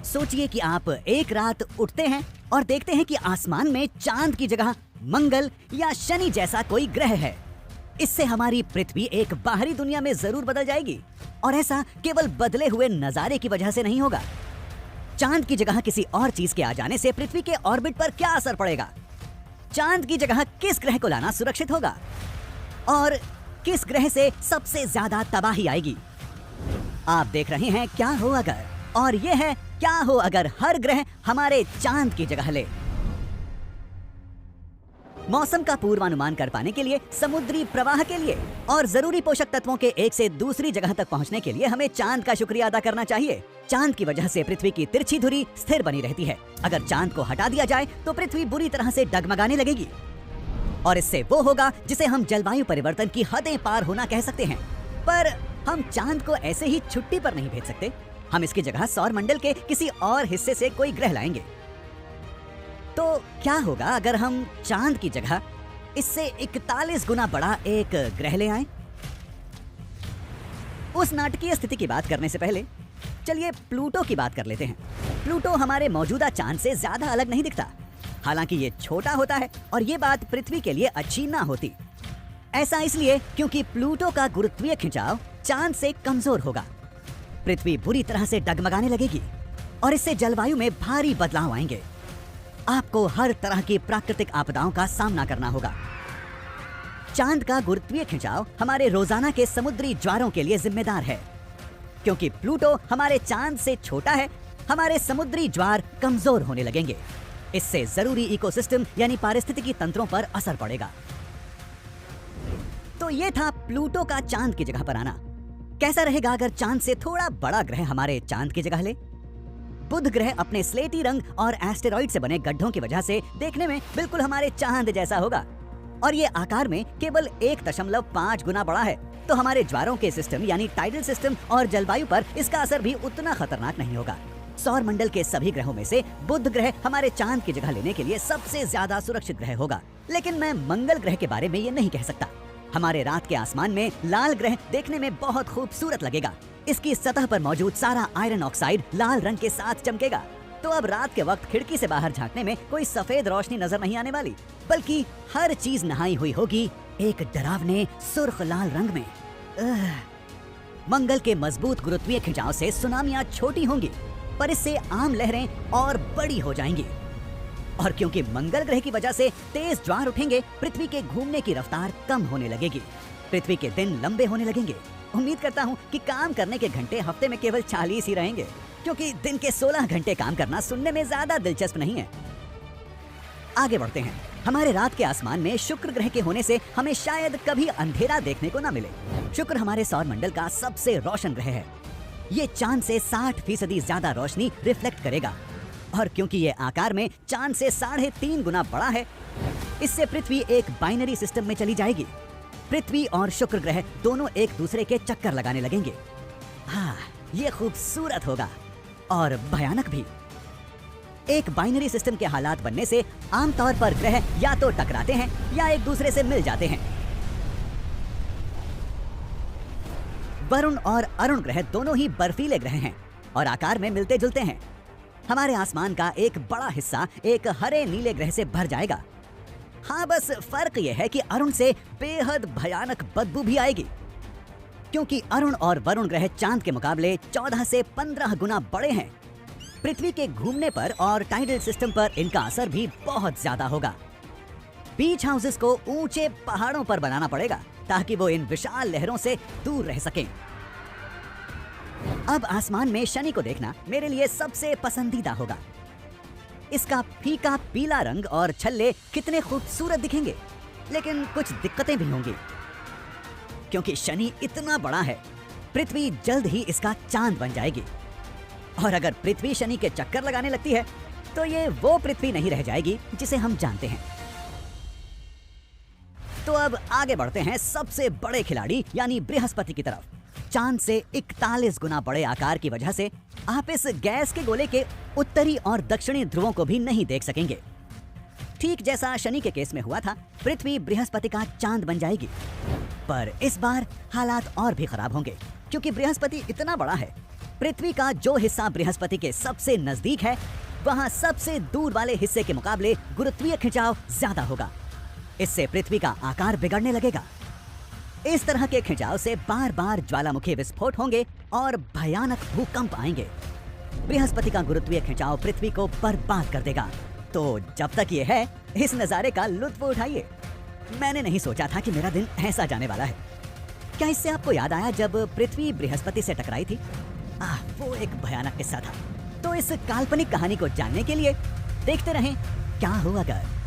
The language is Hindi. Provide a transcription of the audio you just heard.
सोचिए कि आप एक रात उठते हैं और देखते हैं कि आसमान में चांद की जगह मंगल या शनि जैसा कोई ग्रह है। इससे हमारी पृथ्वी एक बाहरी दुनिया में जरूर बदल जाएगी, और ऐसा केवल बदले हुए नजारे की वजह से नहीं होगा। चांद की जगह किसी और चीज के आ जाने से पृथ्वी के ऑर्बिट पर क्या असर पड़ेगा? चांद की जगह किस ग्रह को लाना सुरक्षित होगा और किस ग्रह से सबसे ज्यादा तबाही आएगी? आप देख रहे हैं क्या हो अगर, और ये है क्या हो अगर हर ग्रह हमारे चांद की जगह ले। मौसम का पूर्वानुमान कर पाने के लिए, समुद्री प्रवाह के लिए और जरूरी पोषक तत्वों के एक से दूसरी जगह तक पहुंचने के लिए हमें चांद का शुक्रिया अदा करना चाहिए। चांद की वजह से पृथ्वी की तिरछी धुरी स्थिर बनी रहती है। अगर चांद को हटा दिया जाए तो पृथ्वी बुरी तरह से डगमगाने लगेगी, और इससे वो होगा जिसे हम जलवायु परिवर्तन की हदें पार होना कह सकते हैं। पर हम चांद को ऐसे ही छुट्टी पर नहीं भेज सकते। हम इसकी जगह सौर मंडल के किसी और हिस्से से कोई ग्रह लाएंगे। तो क्या होगा अगर हम चांद की जगह इससे 41 गुना बड़ा एक ग्रह ले आएं? उस नाटकीय स्थिति की बात करने से पहले चलिए प्लूटो की बात कर लेते हैं। प्लूटो हमारे मौजूदा चांद से ज्यादा अलग नहीं दिखता। हालांकि ये छोटा होता है, और ये बात पृथ्वी के लिए अच्छी ना होती। ऐसा इसलिए क्योंकि प्लूटो का गुरुत्वीय खिंचाव चांद से कमजोर होगा। पृथ्वी बुरी तरह से डगमगाने लगेगी, और इससे जलवायु में भारी बदलाव आएंगे। आपको हर तरह की प्राकृतिक आपदाओं का सामना करना होगा। चांद का गुरुत्वीय खिंचाव हमारे रोजाना के समुद्री ज्वारों के लिए जिम्मेदार है। क्योंकि प्लूटो हमारे चांद से छोटा है, हमारे समुद्री ज्वार कमजोर होने लगेंगे। इससे जरूरी इकोसिस्टम यानी पारिस्थितिकी तंत्रों पर असर पड़ेगा। तो ये था प्लूटो का चांद की जगह पर आना। कैसा रहेगा अगर चांद से थोड़ा बड़ा ग्रह हमारे चांद की जगह ले? बुध ग्रह अपने स्लेटी रंग और एस्टेरॉइड से बने गड्ढों की वजह से देखने में बिल्कुल हमारे चांद जैसा होगा, और ये आकार में केवल 1.5 गुना बड़ा है। तो हमारे ज्वारों के सिस्टम यानी टाइडल सिस्टम और जलवायु पर इसका असर भी उतना खतरनाक नहीं होगा। सौर मंडल के सभी ग्रहों में से बुध ग्रह हमारे चांद की जगह लेने के लिए सबसे ज्यादा सुरक्षित ग्रह होगा। लेकिन मैं मंगल ग्रह के बारे में ये नहीं कह सकता। हमारे रात के आसमान में लाल ग्रह देखने में बहुत खूबसूरत लगेगा। इसकी सतह पर मौजूद सारा आयरन ऑक्साइड लाल रंग के साथ चमकेगा। तो अब रात के वक्त खिड़की से बाहर झांकने में कोई सफेद रोशनी नजर नहीं आने वाली, बल्कि हर चीज नहाई हुई होगी एक डरावने सुर्ख लाल रंग में। मंगल के मजबूत गुरुत्वीय खिंचाव से सुनामियां छोटी होंगी, पर इससे आम लहरें और बड़ी हो जाएंगी। और क्योंकि मंगल ग्रह की वजह से तेज ज्वार उठेंगे, पृथ्वी के घूमने की रफ्तार कम होने लगेगी। पृथ्वी के दिन लंबे होने लगेंगे। उम्मीद करता हूँ कि काम करने के घंटे हफ्ते में केवल 40 ही रहेंगे, क्योंकि दिन के 16 घंटे काम करना सुनने में ज्यादा दिलचस्प नहीं है। आगे बढ़ते हैं। हमारे रात के आसमान में शुक्र ग्रह के होने से हमें शायद कभी अंधेरा देखने को न मिले। शुक्र हमारे सौर मंडल का सबसे रोशन ग्रह है। ये चांद से 60% ज्यादा रोशनी रिफ्लेक्ट करेगा, और क्योंकि ये आकार में चांद से 3.5 गुना बड़ा है, इससे पृथ्वी एक बाइनरी सिस्टम में चली जाएगी। पृथ्वी और शुक्र ग्रह दोनों एक दूसरे के चक्कर लगाने लगेंगे। हाँ, ये खूबसूरत होगा और भयानक भी। एक बाइनरी सिस्टम के हालात बनने से आमतौर पर ग्रह या तो टकराते हैं या एक दूसरे से मिल जाते हैं। वरुण और अरुण ग्रह दोनों ही बर्फीले ग्रह हैं और आकार में मिलते जुलते हैं। हमारे आसमान का एक बड़ा हिस्सा एक हरे नीले ग्रह से भर जाएगा। हाँ, बस फर्क यह है कि अरुण से बेहद भयानक बदबू भी आएगी, क्योंकि अरुण और वरुण ग्रह चांद के मुकाबले 14 से 15 गुना बड़े हैं। पृथ्वी के घूमने पर और टाइडल सिस्टम पर इनका असर भी बहुत ज्यादा होगा। बीच हाउसेस को ऊंचे पहाड़ों पर बनाना पड़ेगा ताकि वो इन विशाल लहरों से दूर रह सकें। अब आसमान में शनि को देखना मेरे लिए सबसे पसंदीदा होगा। इसका फीका पीला रंग और छल्ले कितने खूबसूरत दिखेंगे, लेकिन कुछ दिक्कतें भी होंगी। क्योंकि शनि इतना बड़ा है, पृथ्वी जल्द ही इसका चांद बन जाएगी, और अगर पृथ्वी शनि के चक्कर लगाने लगती है तो ये वो पृथ्वी नहीं रह जाएगी जिसे हम जानते हैं। तो अब आगे बढ़ते हैं सबसे बड़े खिलाड़ी यानी बृहस्पति की तरफ। चांद से 41 गुना बड़े आकार की वजह से आप इस गैस के गोले के उत्तरी और दक्षिणी ध्रुवों को भी नहीं देख सकेंगे। ठीक जैसा शनि के केस में हुआ था, पृथ्वी बृहस्पति का चांद बन जाएगी। पर इस बार हालात और भी खराब होंगे, क्योंकि बृहस्पति इतना बड़ा है पृथ्वी का जो हिस्सा बृहस्पति के सबसे नजदीक है, वहां सबसे दूर वाले हिस्से के मुकाबले गुरुत्वीय खिंचाव ज्यादा होगा। इससे पृथ्वी का आकार बिगड़ने लगेगा। इस तरह के खिंचाव से बार बार ज्वालामुखी विस्फोट होंगे और भयानक भूकंप आएंगे। बृहस्पति का गुरुत्वीय खिंचाव पृथ्वी को बर्बाद कर देगा। तो जब तक ये है, इस नजारे का लुत्फ उठाइए। मैंने नहीं सोचा था कि मेरा दिन ऐसा जाने वाला है। क्या इससे आपको याद आया जब पृथ्वी बृहस्पति से टकराई थी? वो एक भयानक किस्सा था। तो इस काल्पनिक कहानी को जानने के लिए देखते रहें क्या हो अगर।